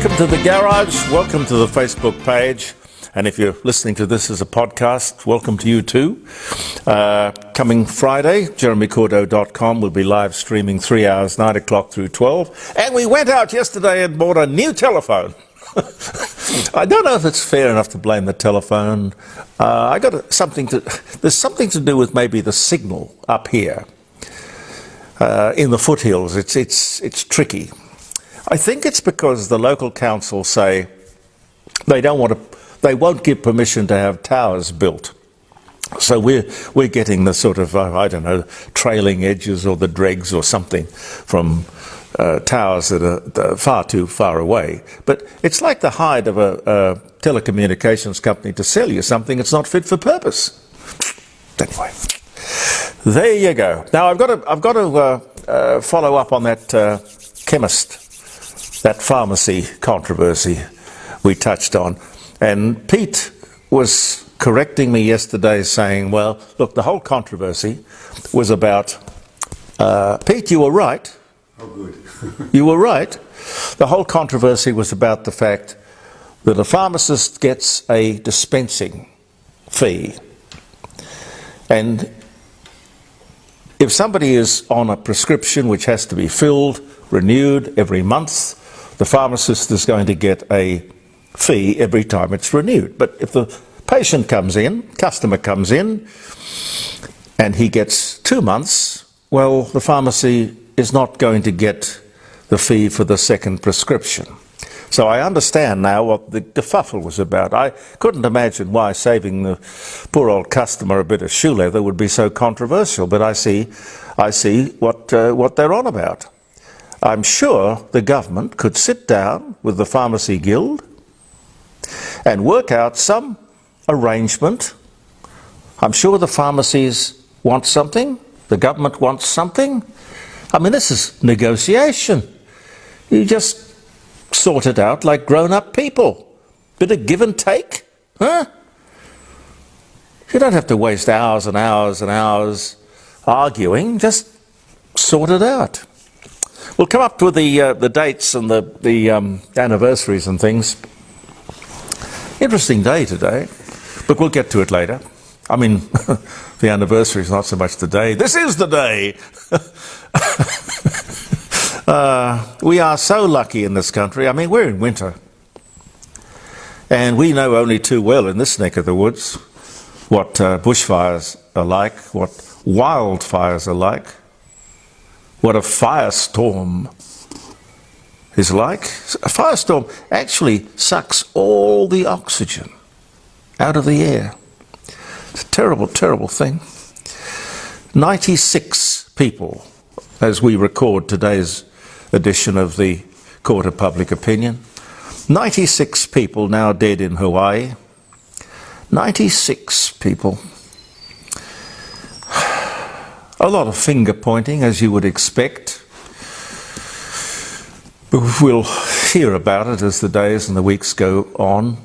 Welcome to the garage, welcome to the Facebook page, and if you're listening to this as a podcast, welcome to you too. Coming Friday, jeremycordo.com will be live streaming 3 hours, 9 o'clock through 12, and we went out yesterday and bought a new telephone. I don't know if it's fair enough to blame the telephone. There's something to do with maybe the signal up here in the foothills. It's tricky. I think it's because the local council say they won't give permission to have towers built. So we're getting the sort of, I don't know, trailing edges or the dregs or something from towers that are far too far away. But it's like the hide of a telecommunications company to sell you something that's not fit for purpose. Anyway, there you go. Now I've got to follow up on that that pharmacy controversy we touched on. And Pete was correcting me yesterday saying, well, look, the whole controversy was about, Pete, you were right. Oh, good. You were right. The whole controversy was about the fact that a pharmacist gets a dispensing fee. And if somebody is on a prescription which has to be filled, renewed every month, the pharmacist is going to get a fee every time it's renewed. But if the customer comes in, and he gets 2 months, well, the pharmacy is not going to get the fee for the second prescription. So I understand now what the kerfuffle was about. I couldn't imagine why saving the poor old customer a bit of shoe leather would be so controversial, but I see what they're on about. I'm sure the government could sit down with the Pharmacy Guild and work out some arrangement. I'm sure the pharmacies want something, the government wants something. I mean, this is negotiation. You just sort it out like grown-up people. Bit of give and take, huh? You don't have to waste hours and hours and hours arguing, just sort it out. We'll come up to the dates and the anniversaries and things. Interesting day today, but we'll get to it later. I mean, the anniversary is not so much the day. This is the day! We are so lucky in this country. I mean, we're in winter. And we know only too well in this neck of the woods what bushfires are like, what wildfires are like, what a firestorm is like. A firestorm actually sucks all the oxygen out of the air. It's a terrible, terrible thing. 96 people, as we record today's edition of the Court of Public Opinion. 96 people now dead in Hawaii. 96 people. A lot of finger pointing, as you would expect. We'll hear about it as the days and the weeks go on.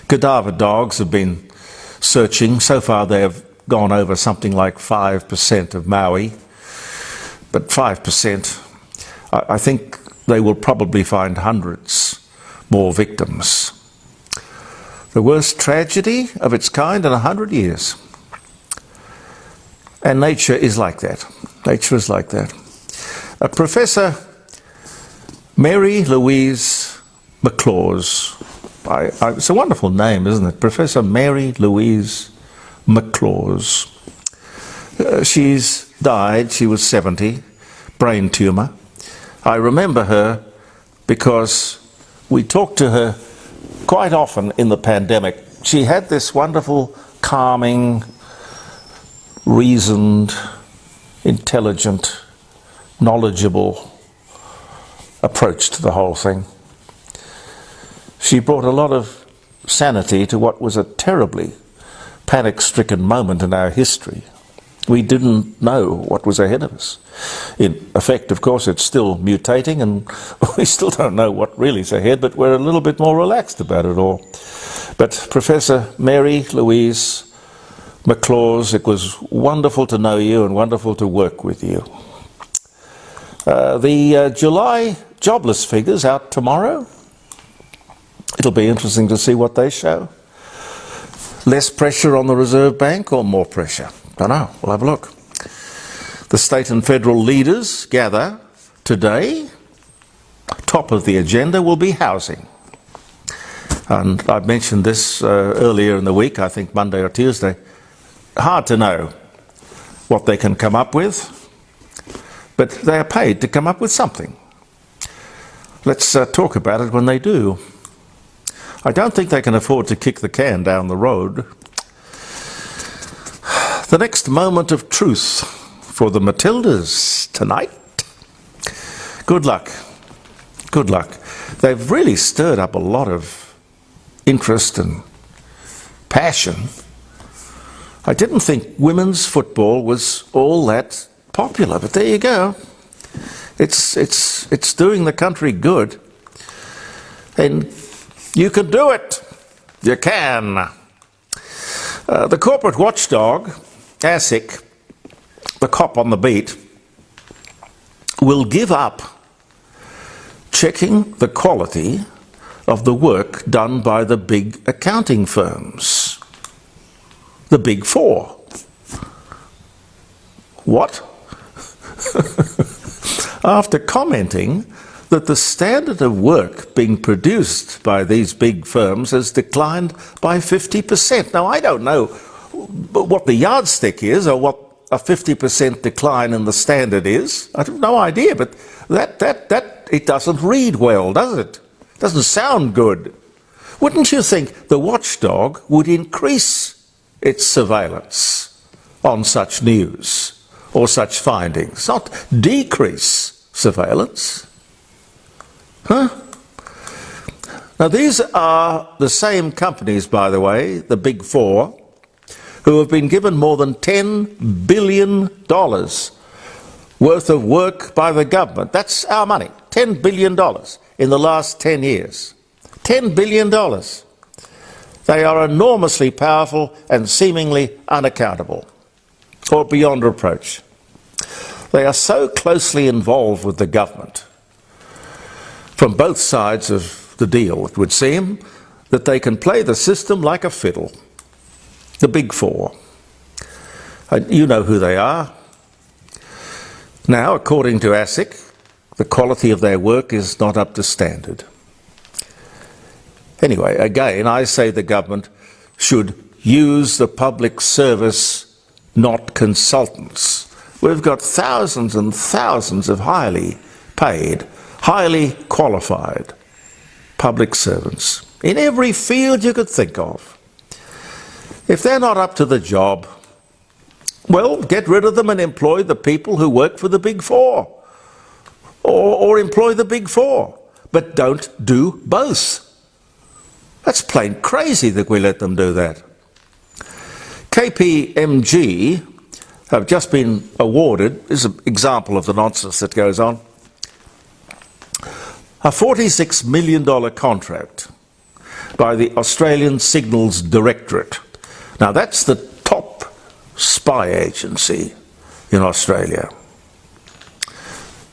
Cadaver dogs have been searching. So far they have gone over something like 5% of Maui. But 5%, I think they will probably find hundreds more victims. The worst tragedy of its kind in 100 years. And nature is like that. Nature is like that. Professor Mary Louise McLaws. It's a wonderful name, isn't it? Professor Mary Louise McLaws. She's died. She was 70. Brain tumour. I remember her because we talked to her quite often in the pandemic. She had this wonderful, calming, reasoned, intelligent, knowledgeable approach to the whole thing. She brought a lot of sanity to what was a terribly panic-stricken moment in our history. We didn't know what was ahead of us. In effect, of course, it's still mutating and we still don't know what really is ahead, but we're a little bit more relaxed about it all. But Professor Mary Louise McLaws, it was wonderful to know you and wonderful to work with you. The July jobless figures out tomorrow. It'll be interesting to see what they show. Less pressure on the Reserve Bank or more pressure? Don't know. We'll have a look. The state and federal leaders gather today. Top of the agenda will be housing. And I've mentioned this earlier in the week, I think Monday or Tuesday. Hard to know what they can come up with, but they are paid to come up with something. Let's talk about it when they do. I don't think they can afford to kick the can down the road. The next moment of truth for the Matildas tonight. Good luck. Good luck. They've really stirred up a lot of interest and passion. I didn't think women's football was all that popular, but there you go. It's doing the country good. And you can do it. You can. The corporate watchdog, ASIC, the cop on the beat, will give up checking the quality of the work done by the big accounting firms. The Big Four. What? After commenting that the standard of work being produced by these big firms has declined by 50%. Now, I don't know what the yardstick is or what a 50% decline in the standard is. I have no idea, but that it doesn't read well, does it? Doesn't sound good. Wouldn't you think the watchdog would increase its surveillance on such news or such findings, not decrease surveillance? Huh? Now, these are the same companies, by the way, the Big Four, who have been given more than $10 billion worth of work by the government. That's our money, $10 billion in the last 10 years. $10 billion. They are enormously powerful and seemingly unaccountable, or beyond reproach. They are so closely involved with the government, from both sides of the deal, it would seem, that they can play the system like a fiddle. The Big Four. You know who they are. Now, according to ASIC, the quality of their work is not up to standard. Anyway, again, I say the government should use the public service, not consultants. We've got thousands and thousands of highly paid, highly qualified public servants in every field you could think of. If they're not up to the job, well, get rid of them and employ the people who work for the Big Four. Or employ the Big Four. But don't do both. That's plain crazy that we let them do that. KPMG have just been awarded, this is an example of the nonsense that goes on, a $46 million contract by the Australian Signals Directorate. Now, that's the top spy agency in Australia.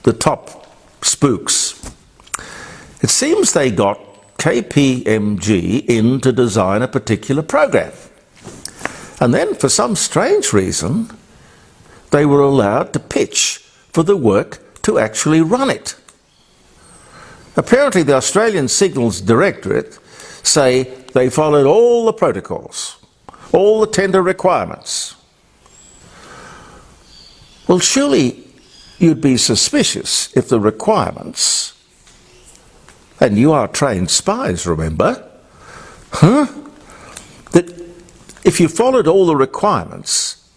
The top spooks. It seems they got KPMG in to design a particular program. And then, for some strange reason, they were allowed to pitch for the work to actually run it. Apparently, the Australian Signals Directorate say they followed all the protocols, all the tender requirements. Well, surely you'd be suspicious if the requirements, and you are trained spies, remember, that if you followed all the requirements,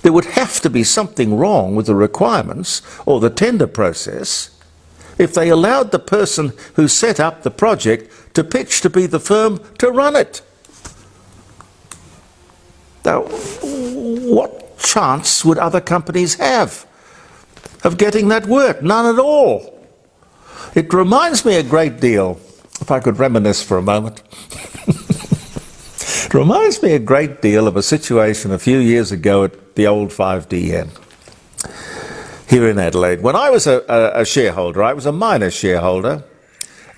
there would have to be something wrong with the requirements or the tender process if they allowed the person who set up the project to pitch to be the firm to run it. Now, what chance would other companies have of getting that work? None at all. It reminds me a great deal, if I could reminisce for a moment, it reminds me a great deal of a situation a few years ago at the old 5DN here in Adelaide. When I was a shareholder, I was a minor shareholder,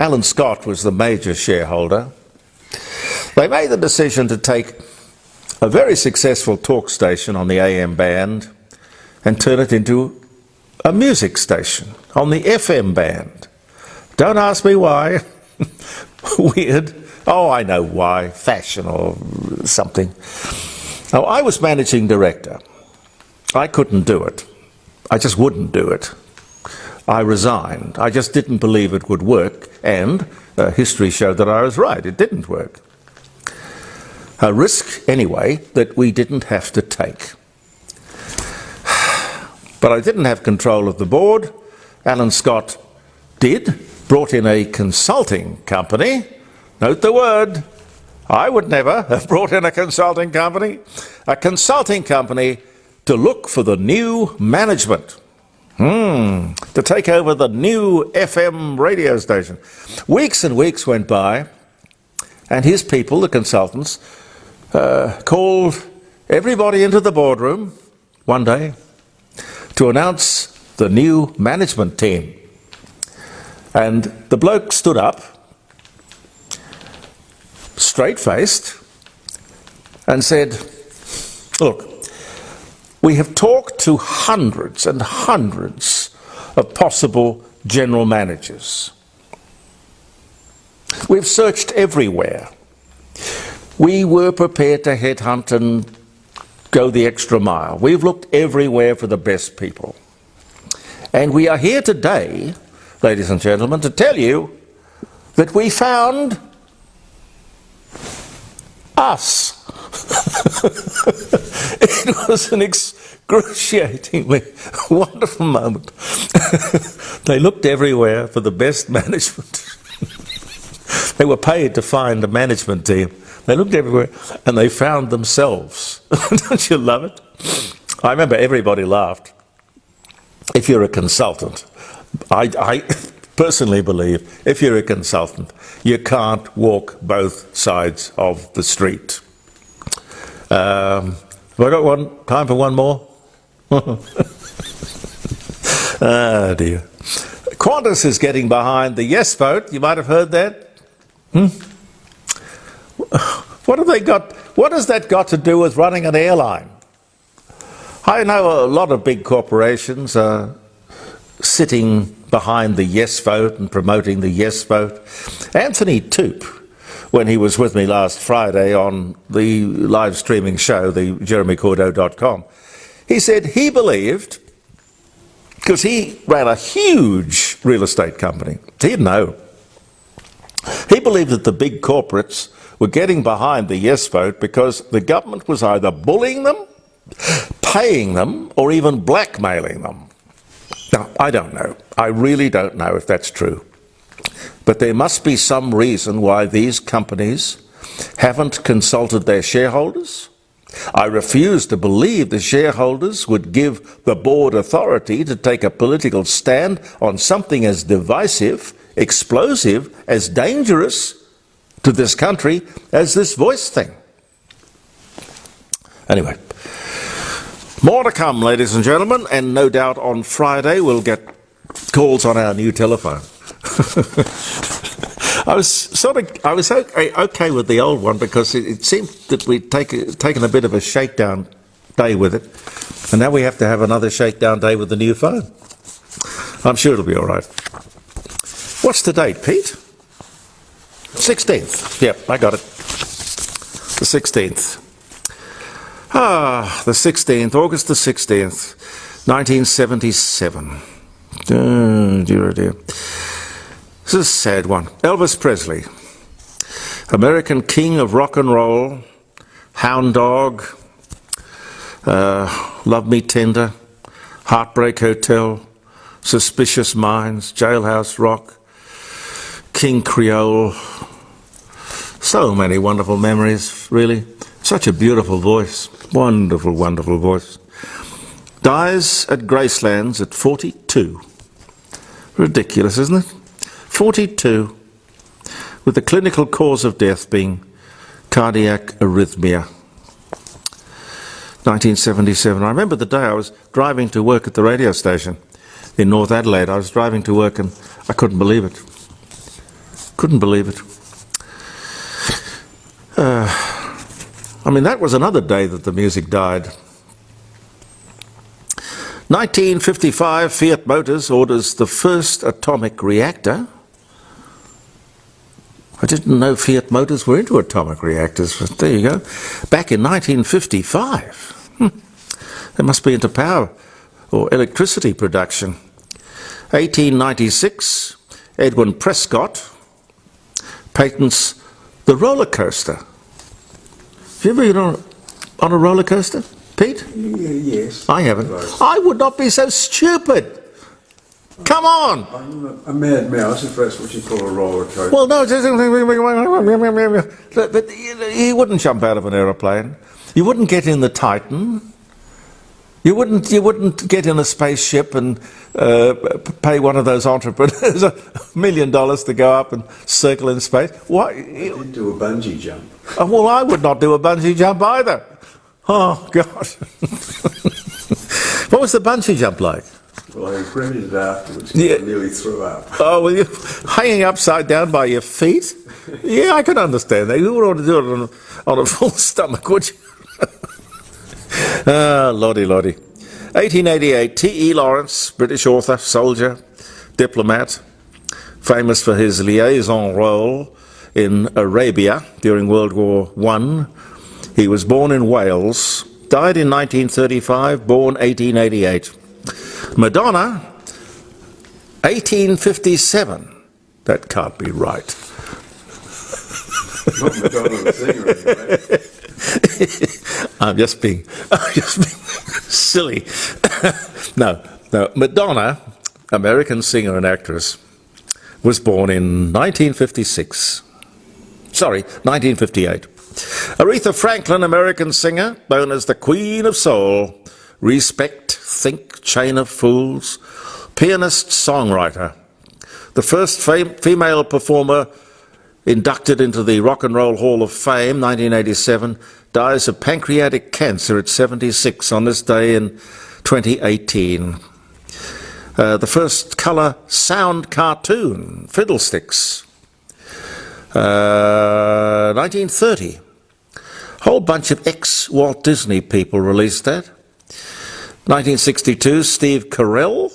Alan Scott was the major shareholder. They made the decision to take a very successful talk station on the AM band and turn it into a music station on the FM band. Don't ask me why. Weird. Oh, I know why. Fashion or something. Now, I was managing director. I couldn't do it. I just wouldn't do it. I resigned. I just didn't believe it would work, and history showed that I was right. It didn't work. A risk, anyway, that we didn't have to take. But I didn't have control of the board. Alan Scott did, brought in a consulting company. Note the word. I would never have brought in a consulting company. A consulting company to look for the new management. To take over the new FM radio station. Weeks and weeks went by, and his people, the consultants, called everybody into the boardroom one day to announce the new management team. And the bloke stood up, straight-faced, and said, "Look, we have talked to hundreds and hundreds of possible general managers. We've searched everywhere. We were prepared to headhunt and go the extra mile. We've looked everywhere for the best people. And we are here today, ladies and gentlemen, to tell you that we found us." It was an excruciatingly wonderful moment. They looked everywhere for the best management. They were paid to find a management team. They looked everywhere and they found themselves. Don't you love it? I remember everybody laughed. If you're a consultant, I personally believe if you're a consultant, you can't walk both sides of the street. Have I got time for one more? Ah, dear. Qantas is getting behind the yes vote. You might have heard that. What have they got? What has that got to do with running an airline? I know a lot of big corporations are sitting behind the yes vote and promoting the yes vote. Anthony Toop, when he was with me last Friday on the live streaming show, the jeremycordeaux.com, he said he believed, because he ran a huge real estate company, he'd know, he believed that the big corporates were getting behind the yes vote because the government was either bullying them, paying them, or even blackmailing them. Now, I don't know. I really don't know if that's true. But there must be some reason why these companies haven't consulted their shareholders. I refuse to believe the shareholders would give the board authority to take a political stand on something as divisive, explosive, as dangerous to this country as this voice thing. Anyway, more to come, ladies and gentlemen, and no doubt on Friday we'll get calls on our new telephone. I was okay with the old one because it seemed that we'd taken a bit of a shakedown day with it, and now we have to have another shakedown day with the new phone. I'm sure it'll be all right. What's the date, Pete? 16th. Yep, I got it. The 16th. The 16th, August the 16th, 1977. Oh, dear, dear. This is a sad one. Elvis Presley, American king of rock and roll, Hound Dog, Love Me Tender, Heartbreak Hotel, Suspicious Minds, Jailhouse Rock, King Creole. So many wonderful memories, really. Such a beautiful voice. Wonderful, wonderful voice. Dies at Gracelands at 42. Ridiculous, isn't it? 42, with the clinical cause of death being cardiac arrhythmia. 1977. I remember the day I was driving to work at the radio station in North Adelaide. I was driving to work and I couldn't believe it. Couldn't believe it. I mean, that was another day that the music died. 1955, Fiat Motors orders the first atomic reactor. I didn't know Fiat Motors were into atomic reactors, but there you go. Back in 1955. They must be into power or electricity production. 1896, Edwin Prescott patents the roller coaster. Have you ever been on a roller coaster, Pete? Yes. I haven't. I would not be so stupid. Come on! I'm a mad mouse, if that's what you call a roller coaster. Well, no, but you wouldn't jump out of an aeroplane. You wouldn't get in the Titan. You wouldn't get in a spaceship and pay one of those entrepreneurs $1 million to go up and circle in space. Why? I did do a bungee jump. Well, I would not do a bungee jump either. Oh, God. What was the bungee jump like? Well, I regretted it afterwards because I nearly threw up. Oh, well, you're hanging upside down by your feet? Yeah, I can understand that. You would ought to do it on a full stomach, would you? Ah, lordy. 1888, T.E. Lawrence, British author, soldier, diplomat, famous for his liaison role in Arabia during World War I. He was born in Wales, died in 1935, born 1888. Madonna, 1857. That can't be right. Not Madonna the singer, anyway. I'm just being silly. No. Madonna, American singer and actress, was born in 1956. Sorry, 1958. Aretha Franklin, American singer, known as the Queen of Soul. Respect, Think, Chain of Fools. Pianist, songwriter. The first female performer inducted into the Rock and Roll Hall of Fame, 1987, dies of pancreatic cancer at 76 on this day in 2018. The first colour sound cartoon, Fiddlesticks, 1930. Whole bunch of ex-Walt Disney people released that. 1962, Steve Carell,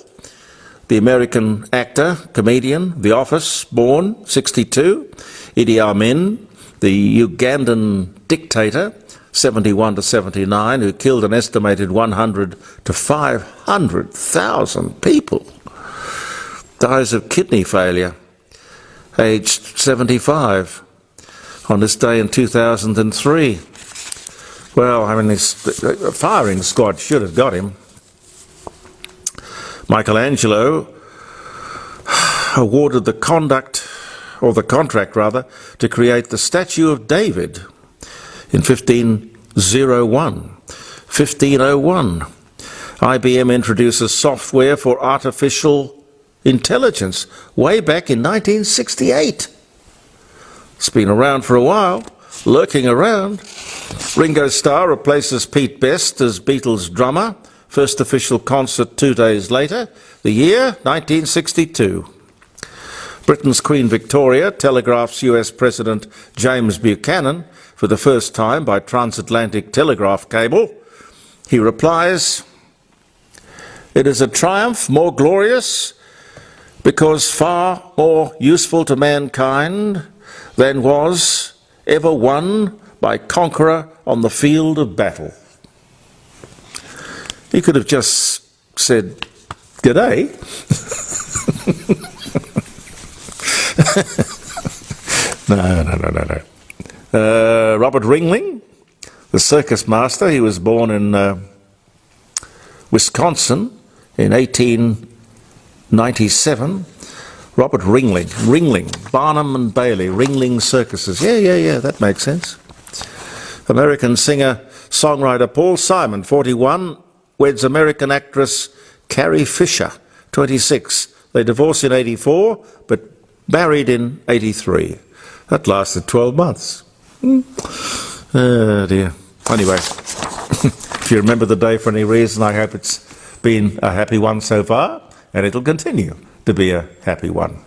the American actor, comedian, The Office, born 62. Idi Amin, the Ugandan dictator, 71 to 79, who killed an estimated 100 to 500,000 people, dies of kidney failure, aged 75, on this day in 2003. Well, I mean, the firing squad should have got him. Michelangelo awarded the contract to create the statue of David in 1501. IBM introduces software for artificial intelligence way back in 1968. It's been around for a while, lurking around. Ringo Starr replaces Pete Best as Beatles drummer. First official concert 2 days later. The year, 1962. Britain's Queen Victoria telegraphs US President James Buchanan for the first time by transatlantic telegraph cable. He replies, "It is a triumph more glorious because far more useful to mankind than was ever won by conqueror on the field of battle." He could have just said, "G'day." No. Robert Ringling, the circus master, he was born in Wisconsin in 1897. Robert Ringling, Barnum and Bailey, Ringling Circuses. Yeah, that makes sense. American singer, songwriter Paul Simon, 41, weds American actress Carrie Fisher, 26. They divorced in 84, but married in 83. That lasted 12 months. Oh dear. Anyway, if you remember the day for any reason, I hope it's been a happy one so far, and it'll continue to be a happy one.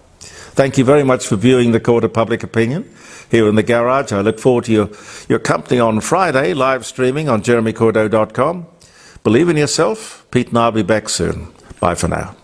Thank you very much for viewing the Court of Public Opinion here in the garage. I look forward to your company on Friday, live streaming on jeremycordeaux.com. Believe in yourself. Pete and I will be back soon. Bye for now.